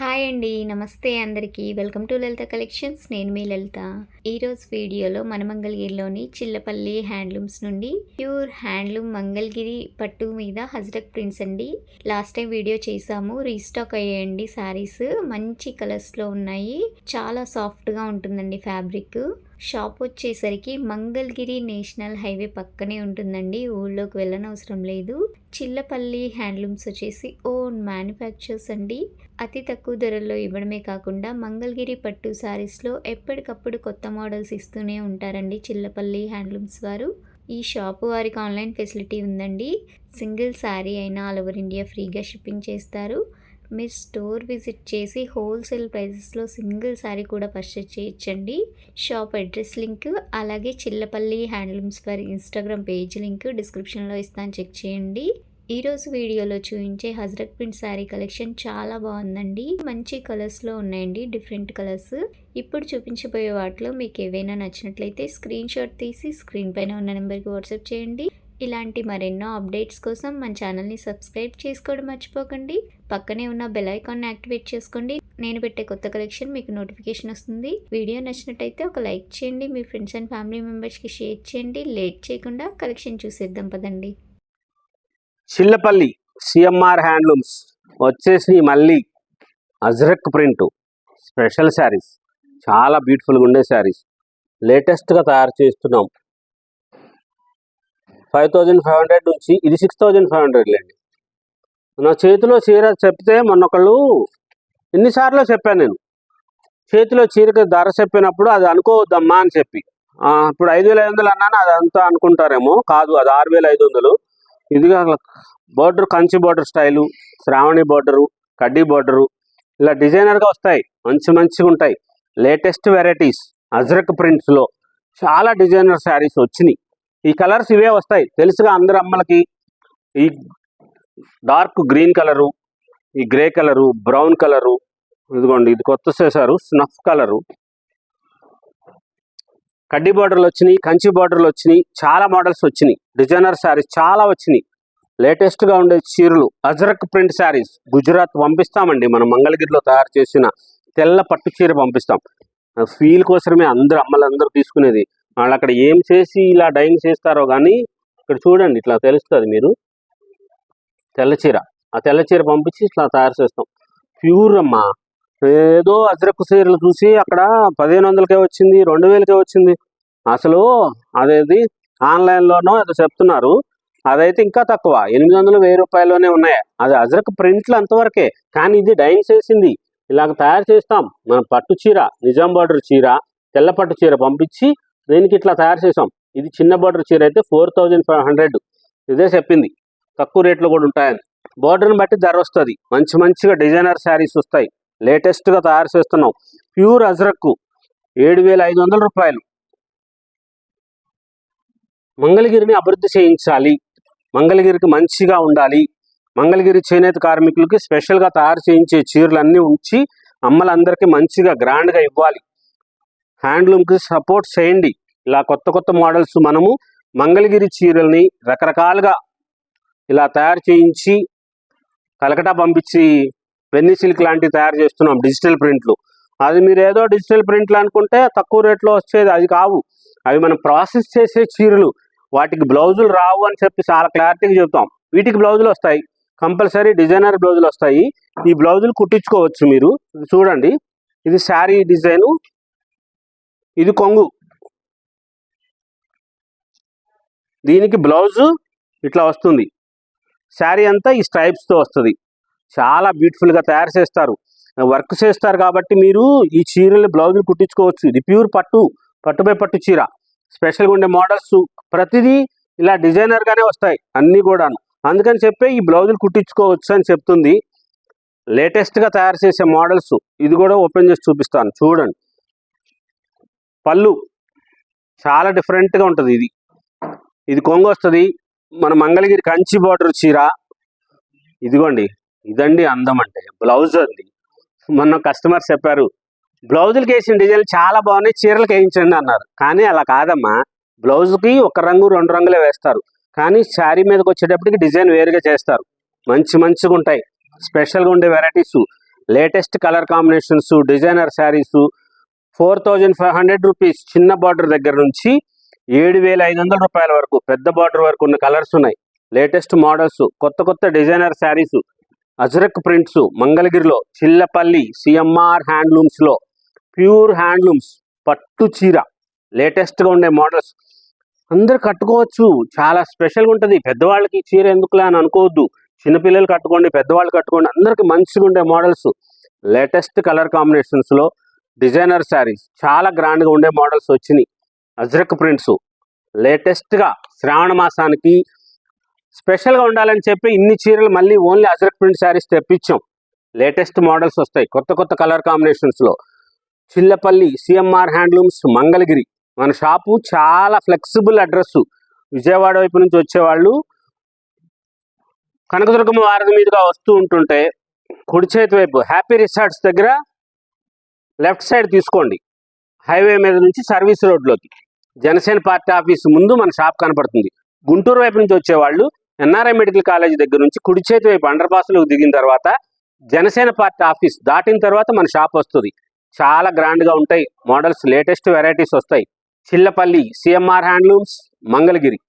Hi అండి. నమస్తే అందరికీ. Welcome to Lalitha collections. నేను మీ లలిత. ఈరోజు వీడియోలో మన మంగళగిరిలోని చిల్లపల్లి హ్యాండ్లూమ్స్ నుండి ప్యూర్ హ్యాండ్లూమ్ మంగళగిరి పట్టు మీద హజ్రక్ ప్రింట్స్ అండి. లాస్ట్ టైం వీడియో చేసాము, రీస్టాక్ అయ్యాయండి శారీస్. మంచి కలర్స్లో ఉన్నాయి, చాలా సాఫ్ట్గా ఉంటుందండి ఫ్యాబ్రిక్. షాప్ వచ్చేసరికి మంగళగిరి నేషనల్ హైవే పక్కనే ఉంటుందండి, ఊళ్ళోకి వెళ్ళనవసరం లేదు. చిల్లపల్లి హ్యాండ్లూమ్స్ వచ్చేసి ఓన్ మ్యానుఫ్యాక్చర్స్ అండి. అతి తక్కువ ధరల్లో ఇవ్వడమే కాకుండా మంగళగిరి పట్టు శారీస్లో ఎప్పటికప్పుడు కొత్త మోడల్స్ ఇస్తూనే ఉంటారండి చిల్లపల్లి హ్యాండ్లూమ్స్ వారు. ఈ షాపు వారికి ఆన్లైన్ ఫెసిలిటీ ఉందండి. సింగిల్ శారీ అయినా ఆల్ ఓవర్ ఇండియా ఫ్రీగా షిప్పింగ్ చేస్తారు. మీరు స్టోర్ విజిట్ చేసి హోల్సేల్ ప్రైజెస్లో సింగిల్ శారీ కూడా పర్చేజ్ చేయొచ్చండి. షాప్ అడ్రస్ లింక్ అలాగే చిల్లపల్లి హ్యాండ్లూమ్స్ వారి ఇన్స్టాగ్రామ్ పేజ్ లింక్ డిస్క్రిప్షన్లో ఇస్తాను, చెక్ చేయండి. ఈరోజు వీడియోలో చూపించే హజ్రక్ ప్రింట్ శారీ కలెక్షన్ చాలా బాగుందండి. మంచి కలర్స్లో ఉన్నాయండి, డిఫరెంట్ కలర్స్. ఇప్పుడు చూపించబోయే వాటిలో మీకు ఏవైనా నచ్చినట్లయితే స్క్రీన్ షాట్ తీసి స్క్రీన్ పైన ఉన్న నెంబర్కి వాట్సాప్ చేయండి. ఇలాంటి మరెన్నో అప్డేట్స్ కోసం మన ఛానల్ని సబ్స్క్రైబ్ చేసుకోవడం మర్చిపోకండి. పక్కనే ఉన్న బెల్ ఐకాన్ని యాక్టివేట్ చేసుకోండి. నేను పెట్టే కొత్త కలెక్షన్ మీకు నోటిఫికేషన్ వస్తుంది. వీడియో నచ్చినట్టయితే ఒక లైక్ చేయండి, మీ ఫ్రెండ్స్ అండ్ ఫ్యామిలీ మెంబర్స్కి షేర్ చేయండి. లేట్ చేయకుండా కలెక్షన్ చూసేద్దాం పదండి. చిల్లపల్లి సిఎంఆర్ హ్యాండ్లూమ్స్ వచ్చేసి మళ్ళీ అజ్రక్ ప్రింట్ స్పెషల్ శారీస్, చాలా బ్యూటిఫుల్గా ఉండే శారీస్ లేటెస్ట్గా తయారు చేస్తున్నాం. 5500 నుంచి ఇది 6500 లేండి. నా చేతిలో చీర చెప్తే మొన్నొకళ్ళు ఎన్నిసార్లు చెప్పాను నేను, చేతిలో చీరకి ధర చెప్పినప్పుడు అది అనుకోవద్దమ్మా అని చెప్పి, ఇప్పుడు 5500 అన్నాను, అది అంతా అనుకుంటారేమో, కాదు, అది 6500. ఇదిగా border Kanchi border style, Shravani border, కడ్డీ బోర్డరు, ఇలా డిజైనర్గా వస్తాయి, మంచిగా ఉంటాయి. లేటెస్ట్ వెరైటీస్ అజ్రక్ ప్రింట్స్లో చాలా డిజైనర్ శారీస్ వచ్చినాయి. ఈ కలర్స్ ఇవే వస్తాయి తెలుసుగా అందరు అమ్మలకి. ఈ డార్క్ గ్రీన్ కలరు, ఈ గ్రే కలరు, బ్రౌన్ కలరు, ఇదిగోండి ఇది కొత్త చేశారు స్నఫ్ కలరు, కడ్డీ బార్డర్లు వచ్చినాయి, కంచి బార్డర్లు వచ్చినాయి, చాలా మోడల్స్ వచ్చినాయి. డిజైనర్ శారీస్ చాలా వచ్చినాయి. లేటెస్ట్గా ఉండే చీరలు అజ్రక్ ప్రింట్ శారీస్ గుజరాత్ పంపిస్తామండి. మనం మంగళగిరిలో తయారు చేసిన తెల్ల పట్టు చీర పంపిస్తాం. ఫీల్ కోసమే అమ్మలందరూ తీసుకునేది. వాళ్ళు అక్కడ ఏం చేసి ఇలా డైన్ చేస్తారో కానీ ఇక్కడ చూడండి, ఇట్లా తెలుస్తుంది మీరు. తెల్ల చీర, ఆ తెల్ల చీర పంపించి ఇట్లా తయారు చేస్తాం. ప్యూర్ అమ్మా. ఏదో అజ్రక్ చీరలు చూసి అక్కడ 1500కే వచ్చింది, 2000కే వచ్చింది. అసలు అదేది ఆన్లైన్లోనో ఏదో చెప్తున్నారు, అదైతే ఇంకా తక్కువ, 800, 1000 రూపాయల్లోనే ఉన్నాయి. అది అజ్రక్ ప్రింట్లు అంతవరకే, కానీ ఇది డైన్ చేసింది. ఇలాగ తయారు చేస్తాం. మన పట్టు చీర, నిజాం బార్డర్ చీర, తెల్ల పట్టు చీర పంపించి దీనికి ఇట్లా తయారు చేసాం. ఇది చిన్న బార్డర్ చీర అయితే 4500. ఇదే చెప్పింది, తక్కువ రేట్లో కూడా ఉంటాయని. బార్డర్ని బట్టి ధర వస్తుంది. మంచిగా డిజైనర్ శారీస్ వస్తాయి. లేటెస్ట్గా తయారు చేస్తున్నాం. ప్యూర్ అజ్రక్ 7500 రూపాయలు. మంగళగిరిని అభివృద్ధి చేయించాలి, మంగళగిరికి మంచిగా ఉండాలి, మంగళగిరి చేనేత కార్మికులకి స్పెషల్గా తయారు చేయించే చీరలన్నీ ఉంచి అమ్మలందరికీ మంచిగా గ్రాండ్గా ఇవ్వాలి. హ్యాండ్లూమ్కి సపోర్ట్ చేయండి. ఇలా కొత్త మోడల్స్ మనము మంగళగిరి చీరల్ని రకరకాలుగా ఇలా తయారు చేయించి కలకటా పంపించి పెన్నీ సిల్క్ లాంటివి తయారు చేస్తున్నాం, డిజిటల్ ప్రింట్లు. అది మీరు ఏదో డిజిటల్ ప్రింట్లు అనుకుంటే తక్కువ రేట్లో వచ్చేది, అది కావు. అవి మనం ప్రాసెస్ చేసే చీరలు, వాటికి బ్లౌజులు రావు అని చెప్పి చాలా క్లారిటీగా చెప్తాం. వీటికి బ్లౌజులు వస్తాయి, కంపల్సరీ డిజైనర్ బ్లౌజులు వస్తాయి. ఈ బ్లౌజులు కుట్టించుకోవచ్చు మీరు. చూడండి, ఇది శారీ డిజైను, ఇది కొంగు, దీనికి బ్లౌజు ఇట్లా వస్తుంది. శారీ అంతా ఈ స్ట్రైప్స్తో వస్తుంది. చాలా బ్యూటిఫుల్గా తయారు చేస్తారు, వర్క్ చేస్తారు. కాబట్టి మీరు ఈ చీరలు బ్లౌజులు కుట్టించుకోవచ్చు. ఇది ప్యూర్ పట్టుపై పట్టు చీర. స్పెషల్గా ఉండే మోడల్స్ ప్రతిదీ ఇలా డిజైనర్గానే వస్తాయి అన్నీ కూడాను. అందుకని చెప్పి ఈ బ్లౌజులు కుట్టించుకోవచ్చు అని చెప్తుంది. లేటెస్ట్గా తయారు చేసే మోడల్స్. ఇది కూడా ఓపెన్ చేసి చూపిస్తాను, చూడండి. పళ్ళు చాలా డిఫరెంట్గా ఉంటుంది. ఇది కొంగు వస్తుంది. మన మంగళగిరి కంచి బార్డర్ చీర. ఇదిగోండి, ఇదండి అందం అంటే. బ్లౌజ్ అండి. మొన్న కస్టమర్స్ చెప్పారు, బ్లౌజులకి వేసిన డిజైన్లు చాలా బాగున్నాయి, చీరలకు వేయించండి అన్నారు. కానీ అలా కాదమ్మా, బ్లౌజ్కి 1 రంగు 2 రంగులే వేస్తారు, కానీ శారీ మీదకి వచ్చేటప్పటికి డిజైన్ వేరుగా చేస్తారు. మంచిగా ఉంటాయి. స్పెషల్గా ఉండే varieties, latest colour combinations, designer saris 4500 rupees చిన్న బార్డర్ దగ్గర నుంచి 7500 రూపాయల వరకు పెద్ద బార్డర్ వరకు ఉన్న కలర్స్ ఉన్నాయి. లేటెస్ట్ మోడల్స్, కొత్త కొత్త డిజైనర్ శారీస్, అజ్రక్ ప్రింట్స్, మంగళగిరిలో చిల్లపల్లి సిఎంఆర్ హ్యాండ్లూమ్స్లో ప్యూర్ హ్యాండ్లూమ్స్ పట్టు చీర లేటెస్ట్గా ఉండే మోడల్స్ అందరు కట్టుకోవచ్చు. చాలా స్పెషల్గా ఉంటుంది. పెద్దవాళ్ళకి ఈ చీర ఎందుకులే అని అనుకోవద్దు. చిన్నపిల్లలు కట్టుకోండి, పెద్దవాళ్ళు కట్టుకోండి, అందరికి మంచిగా ఉండే మోడల్స్, లేటెస్ట్ కలర్ కాంబినేషన్స్లో డిజైనర్ శారీస్, చాలా గ్రాండ్గా ఉండే మోడల్స్ వచ్చినాయి. అజ్రక్ ప్రింట్స్ లేటెస్ట్గా శ్రావణ మాసానికి స్పెషల్గా ఉండాలని చెప్పి ఇన్ని చీరలు మళ్ళీ ఓన్లీ అజ్రక్ ప్రింట్ శారీస్ తెప్పించాం. లేటెస్ట్ మోడల్స్ వస్తాయి కొత్త కొత్త కలర్ కాంబినేషన్స్లో. చిల్లపల్లి సిఎంఆర్ హ్యాండ్లూమ్స్ మంగళగిరి. మన షాపు చాలా ఫ్లెక్సిబుల్ అడ్రస్. విజయవాడ వైపు నుంచి వచ్చేవాళ్ళు కనకదుర్గమ్మ వారధి మీదుగా వస్తూ ఉంటుంటే కుడి చేతి వైపు హ్యాపీ రిసార్ట్స్ దగ్గర లెఫ్ట్ సైడ్ తీసుకోండి. హైవే మీద నుంచి సర్వీస్ రోడ్లోకి జనసేన పార్టీ ఆఫీస్ ముందు మన షాప్ కనపడుతుంది. గుంటూరు వైపు నుంచి వచ్చేవాళ్ళు ఎన్ఆర్ఐ మెడికల్ కాలేజ్ దగ్గర నుంచి కుడి చేతి వైపు అండర్ పాస్లోకి దిగిన తర్వాత జనసేన పార్టీ ఆఫీస్ దాటిన తర్వాత మన షాప్ వస్తుంది. చాలా గ్రాండ్గా ఉంటాయి మోడల్స్, లేటెస్ట్ వెరైటీస్ వస్తాయి. చిల్లపల్లి సిఎంఆర్ హ్యాండ్లూమ్స్ మంగళగిరి.